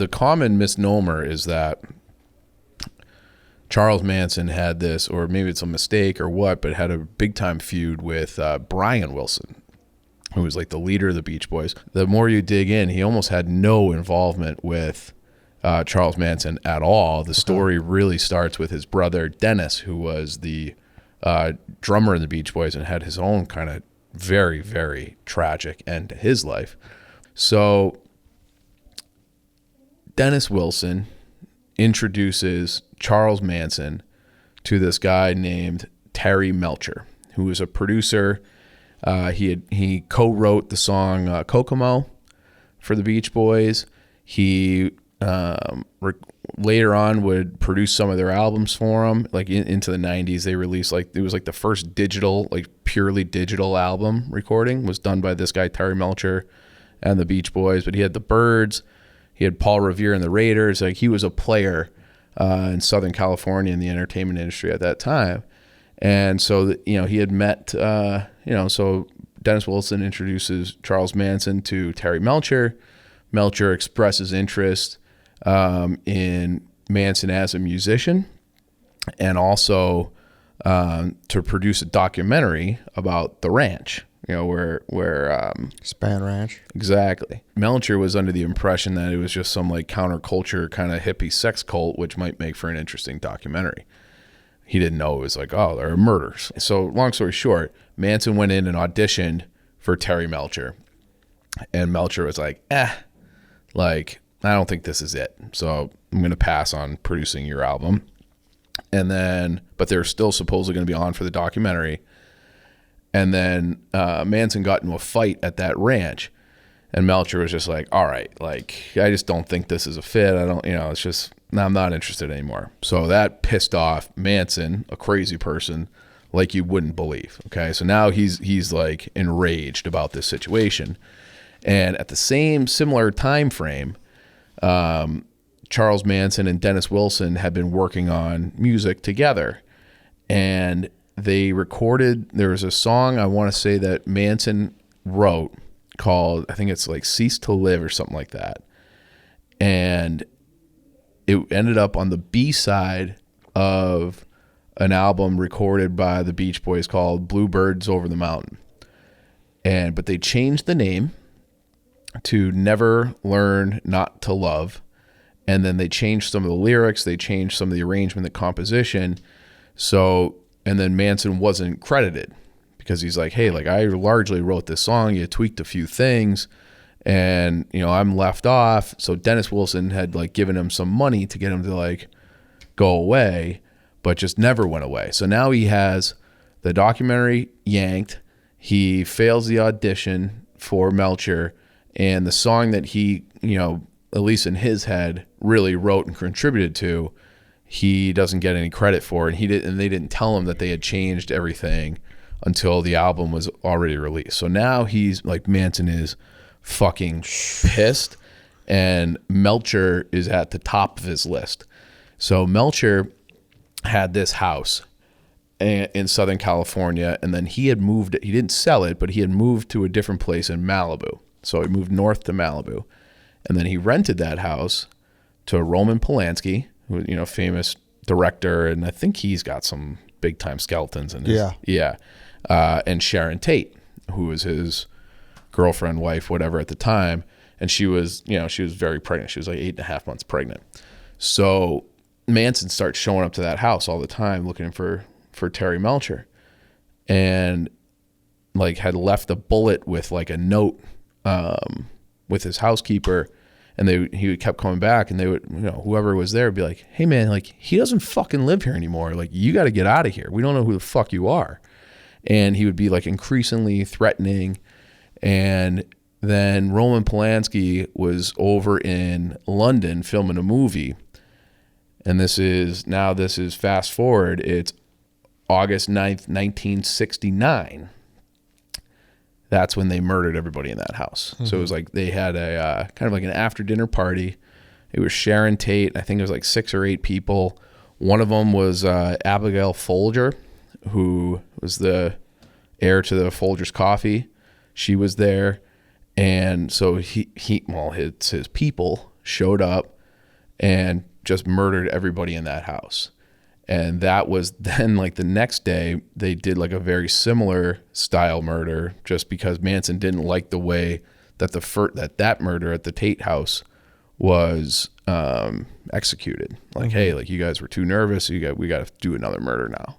the common misnomer is that Charles Manson had this, or maybe it's a mistake or what, but had a big time feud with Brian Wilson, who was like the leader of the Beach Boys. The more you dig in, he almost had no involvement with Charles Manson at all. The story really starts with his brother Dennis, who was the drummer in the Beach Boys and had his own kind of very, very tragic end to his life. So Dennis Wilson introduces Charles Manson to this guy named Terry Melcher, who was a producer. He co-wrote the song Kokomo for the Beach Boys. He later on would produce some of their albums for them. Like into the 90s, they released it was like the first digital, like purely digital album recording was done by this guy Terry Melcher and the Beach Boys. But he had the Byrds, he had Paul Revere and the Raiders. Like he was a player in Southern California in the entertainment industry at that time. And so he had met so Dennis Wilson introduces Charles Manson to Terry Melcher. Melcher expresses interest in Manson as a musician, and also to produce a documentary about the ranch, where Span Ranch. Exactly. Melcher was under the impression that it was just some like counterculture kind of hippie sex cult, which might make for an interesting documentary. He didn't know it was like, oh, there are murders. So long story short, Manson went in and auditioned for Terry Melcher, and Melcher was like, I don't think this is it. So I'm going to pass on producing your album. And then, but they're still supposedly going to be on for the documentary. And then Manson got into a fight at that ranch, and Melcher was just like, all right, like, I just don't think this is a fit. I don't, it's just, I'm not interested anymore. So that pissed off Manson, a crazy person, like you wouldn't believe. Okay. So now he's like enraged about this situation. And at the similar time frame, Charles Manson and Dennis Wilson had been working on music together, and they recorded, there was a song I want to say that Manson wrote called, I think it's like Cease to Live or something like that. And it ended up on the B-side of an album recorded by the Beach Boys called Bluebirds Over the Mountain. But they changed the name to Never Learn Not to Love. And then they changed some of the lyrics. They changed some of the arrangement, the composition. So, and then Manson wasn't credited because he's like, hey, like I largely wrote this song. You tweaked a few things and, I'm left off. So Dennis Wilson had like given him some money to get him to like go away, but just never went away. So now he has the documentary yanked. He fails the audition for Melcher, and the song that he, at least in his head, really wrote and contributed to, he doesn't get any credit for. And they didn't tell him that they had changed everything until the album was already released. So now he's like, Manson is fucking pissed, and Melcher is at the top of his list. So Melcher had this house in Southern California, and then he didn't sell it, but he had moved to a different place in Malibu. So he moved north to Malibu, and then he rented that house to Roman Polanski, who, famous director, and I think he's got some big time skeletons in his. Yeah. And Sharon Tate, who was his girlfriend, wife, whatever at the time, and she was very pregnant. She was like 8.5 months pregnant. So Manson starts showing up to that house all the time looking for Terry Melcher, and like had left a bullet with like a note with his housekeeper, and he kept coming back, and they would, whoever was there would be like, hey man, like he doesn't fucking live here anymore. Like you got to get out of here. We don't know who the fuck you are. And he would be like increasingly threatening. And then Roman Polanski was over in London filming a movie. And this is fast forward. It's August 9th, 1969. That's when they murdered everybody in that house. Mm-hmm. So it was like they had a kind of like an after dinner party. It was Sharon Tate. I think it was like 6 or 8 people. One of them was Abigail Folger, who was the heir to the Folgers Coffee. She was there. And so it's his people. showed up and just murdered everybody in that house. And that was then, like, the next day they did like a very similar style murder, just because Manson didn't like the way that that murder at the Tate house was executed. Like, hey, like, you guys were too nervous. We got to do another murder now.